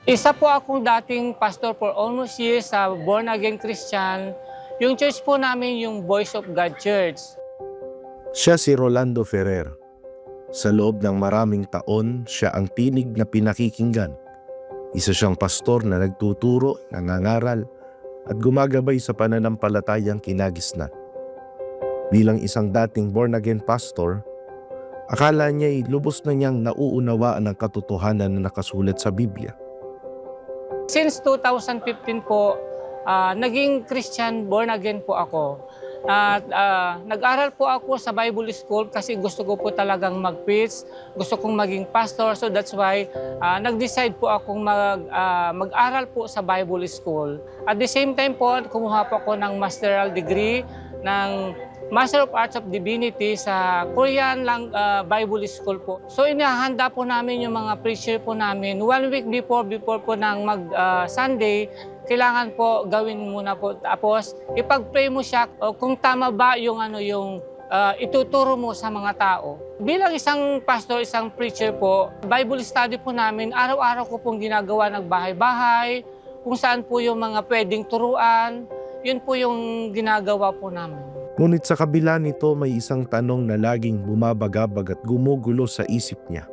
Isa po akong dating pastor for almost years sa Born Again Christian. Yung church po namin yung Voice of God Church. Siya si Rolando Ferrer. Sa loob ng maraming taon, siya ang tinig na pinakikinggan. Isa siyang pastor na nagtuturo, nangangaral, at gumagabay sa pananampalatayang kinagisnan. Bilang isang dating born-again pastor, akala niya'y lubos na niyang nauunawaan ang katotohanan na nakasulat sa Biblia. Since 2015 po, naging Christian born again po ako. At nag-aral po ako sa Bible School kasi gusto ko po talagang mag-preach, gusto kong maging pastor. So that's why nag-decide po akong mag-aral po sa Bible School. At the same time po, kumuha po ako ng masteral degree ng Master of Arts of Divinity sa Korean Bible School po. So inihahanda po namin yung mga preacher po namin. 1 week before po ng Sunday, kailangan po gawin muna po. Tapos ipag-pray mo siya kung tama ba yung ituturo mo sa mga tao. Bilang isang pastor, isang preacher po, Bible study po namin, araw-araw ko pong ginagawa ng bahay-bahay, kung saan po yung mga pwedeng turuan, yun po yung ginagawa po namin. Ngunit sa kabila nito, may isang tanong na laging bumabagabag at gumugulo sa isip niya.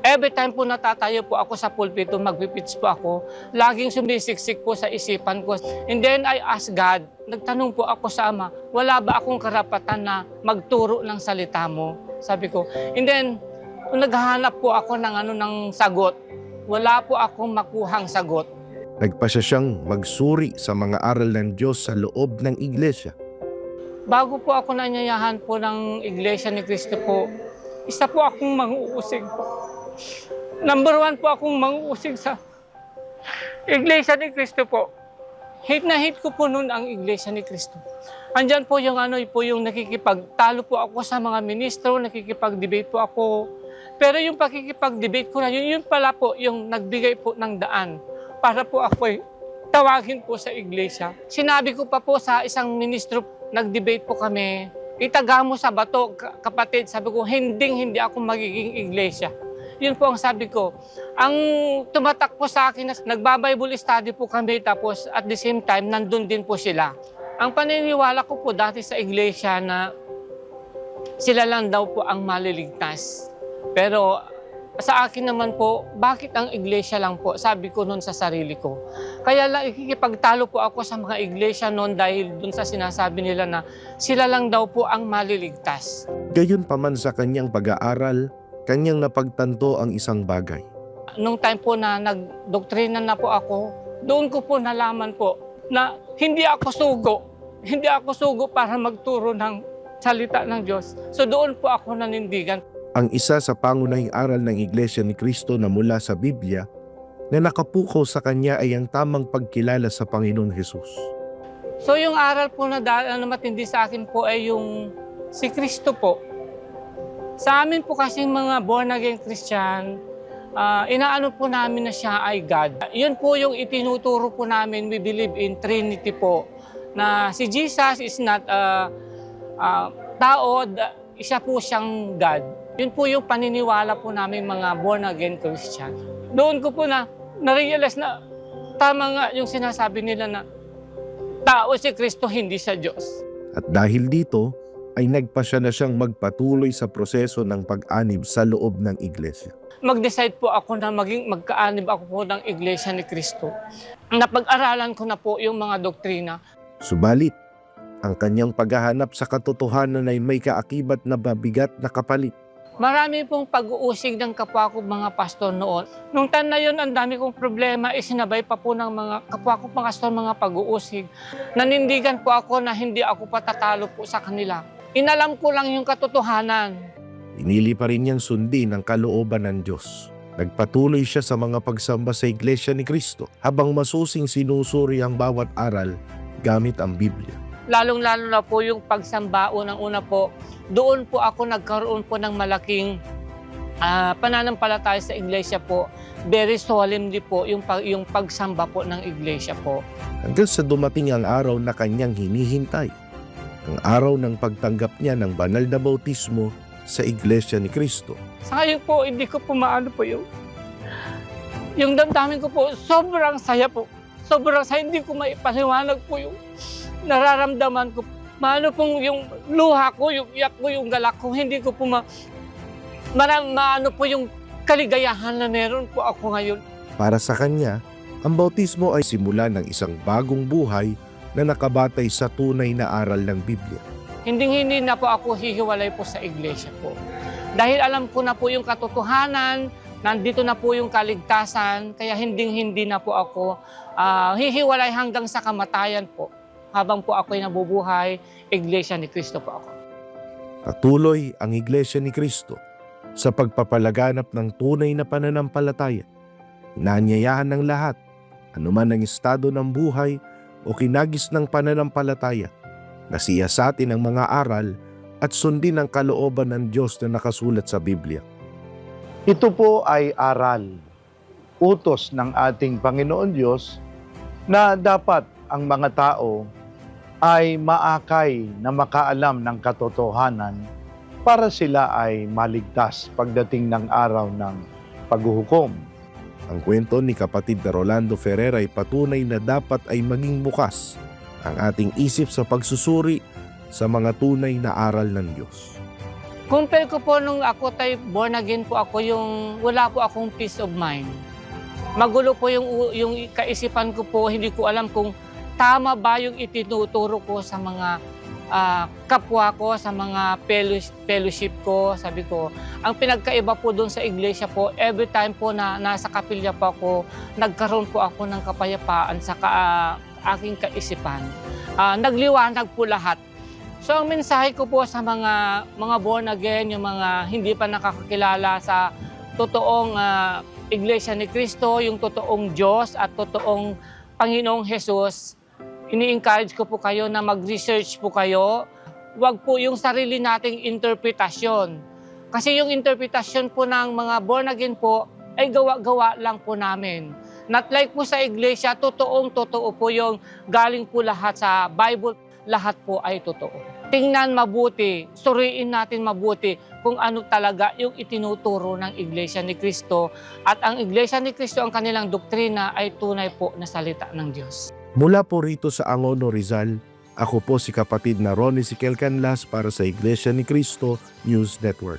Every time po natatayo po ako sa pulpito, magpipitch po ako, laging sumisiksik po sa isipan ko. And then I ask God, nagtanong po ako sa Ama, wala ba akong karapatan na magturo ng salita mo? Sabi ko. And then, naghahanap po ako ng sagot. Wala po akong makuhang sagot. Nagpasya siyang magsuri sa mga aral ng Diyos sa loob ng iglesia. Bago po ako nanyayahan po ng Iglesia ni Cristo po, isa po akong manguusig po. Number 1 po akong manguusig sa Iglesia ni Cristo po. Hate na hate ko po noon ang Iglesia ni Cristo. Andyan po yung yung nakikipagtalo po ako sa mga ministro, nakikipag-debate po ako. Pero yung pakikipag-debate ko na yun pala po yung nagbigay po ng daan para po ako tawagin po sa iglesia. Sinabi ko pa po sa isang ministro, nag-debate po kami, itaga mo sa bato, kapatid. Sabi ko, hindi ako magiging iglesia. Yun po ang sabi ko. Ang tumatak po sa akin, nagba-Bible study po kami, tapos at the same time, nandun din po sila. Ang paniniwala ko po dati sa iglesia na sila lang daw po ang maliligtas. Pero sa akin naman po, bakit ang iglesia lang po? Sabi ko noon sa sarili ko. Kaya lang ikikipagtalo po ako sa mga iglesia noon dahil dun sa sinasabi nila na sila lang daw po ang maliligtas. Gayunpaman sa kanyang pag-aaral, kanyang napagtanto ang isang bagay. Nung time po na nagdoktrina na po ako, doon ko po nalaman po na hindi ako sugo. Hindi ako sugo para magturo ng salita ng Diyos. So doon po ako nanindigan. Ang isa sa pangunahing aral ng Iglesia ni Cristo na mula sa Biblia na nakapukaw sa kanya ay ang tamang pagkilala sa Panginoon Hesus. So yung aral po na matindi sa akin po ay yung si Kristo po. Sa amin po kasing mga born-again Christian, inaano po namin na siya ay God. Yun po yung itinuturo po namin, we believe in Trinity po. Na si Jesus is not tao, isa po siyang God. Yun po yung paniniwala po namin mga born-again Christian. Doon ko po na-realize na tama nga yung sinasabi nila na tao si Kristo, hindi siya Diyos. At dahil dito, ay nagpasya na siyang magpatuloy sa proseso ng pag-anib sa loob ng iglesia. Mag-decide po ako na magkaanib ako po ng Iglesia ni Kristo. Napag-aralan ko na po yung mga doktrina. Subalit, ang kanyang paghahanap sa katotohanan ay may kaakibat na mabigat na kapalit. Marami pong pag-uusig ng kapwa ko mga pastor noon. Nung time na yun, ang dami kong problema, isinabay pa po ng mga kapwa ko pastor mga pag-uusig. Nanindigan po ako na hindi ako patatalo po sa kanila. Inalam ko lang yung katotohanan. Pinili pa rin niyang sundin ang kalooban ng Diyos. Nagpatuloy siya sa mga pagsamba sa Iglesia ni Cristo habang masusing sinusuri ang bawat aral gamit ang Biblia. Lalong-lalo na po yung pagsamba, unang-una po, doon po ako nagkaroon po ng malaking pananampalataya sa iglesia po. Very solemnly po yung pagsamba po ng iglesia po. Hanggang sa dumating ang araw na kanyang hinihintay. Ang araw ng pagtanggap niya ng banal na bautismo sa Iglesia ni Cristo. Sa ngayon po, hindi ko po maano po yung Yung damdamin ko po, sobrang saya po. Sobrang saya, hindi ko maipaliwanag po yung nararamdaman ko. Maano pong yung luha ko, yung iyak ko, yung galak ko, hindi ko po maano po yung kaligayahan na meron po ako ngayon. Para sa kanya, ang bautismo ay simula ng isang bagong buhay na nakabatay sa tunay na aral ng Biblia. Hindi na po ako hihiwalay po sa iglesia po. Dahil alam ko na po yung katotohanan, nandito na po yung kaligtasan, kaya hindi na po ako hihiwalay hanggang sa kamatayan po. Habang po ako'y nabubuhay, Iglesia ni Cristo po ako. Patuloy ang Iglesia ni Cristo sa pagpapalaganap ng tunay na pananampalataya. Inaanyayahan ng lahat, anuman ang estado ng buhay o kinagis ng pananampalataya, na siyasatin ang mga aral at sundin ang kalooban ng Diyos na nakasulat sa Biblia. Ito po ay aral, utos ng ating Panginoon Diyos na dapat ang mga tao ay maakay na makaalam ng katotohanan para sila ay maligtas pagdating ng araw ng paghuhukom. Ang kwento ni kapatid na Rolando Ferrer ay patunay na dapat ay maging bukas ang ating isip sa pagsusuri sa mga tunay na aral ng Diyos. Compare ko po nung ako tayo born again po ako, yung wala po akong peace of mind. Magulo po yung kaisipan ko po, hindi ko alam kung tama ba yung itinuturo ko sa mga kapwa ko, sa mga fellowship ko. Sabi ko, ang pinagkaiba po doon sa iglesia po, every time po na nasa kapilya po ako, nagkaroon po ako ng kapayapaan sa aking kaisipan. Nagliwanag po lahat. So ang mensahe ko po sa mga born again, yung mga hindi pa nakakakilala sa totoong Iglesia ni Cristo, yung totoong Diyos at totoong Panginoong Jesus, ini-encourage ko po kayo na mag-research po kayo. Huwag po yung sarili nating interpretasyon. Kasi yung interpretasyon po ng mga born again po ay gawa-gawa lang po namin. Not like po sa iglesia, totoong-totoo po yung galing po lahat sa Bible, lahat po ay totoo. Tingnan mabuti, suriin natin mabuti kung ano talaga yung itinuturo ng Iglesia ni Cristo. At ang Iglesia ni Cristo, ang kanilang doktrina ay tunay po na salita ng Diyos. Mula po rito sa Angono, Rizal, ako po si kapatid na Ronnie Siquel Canlas para sa Iglesia ni Cristo News Network.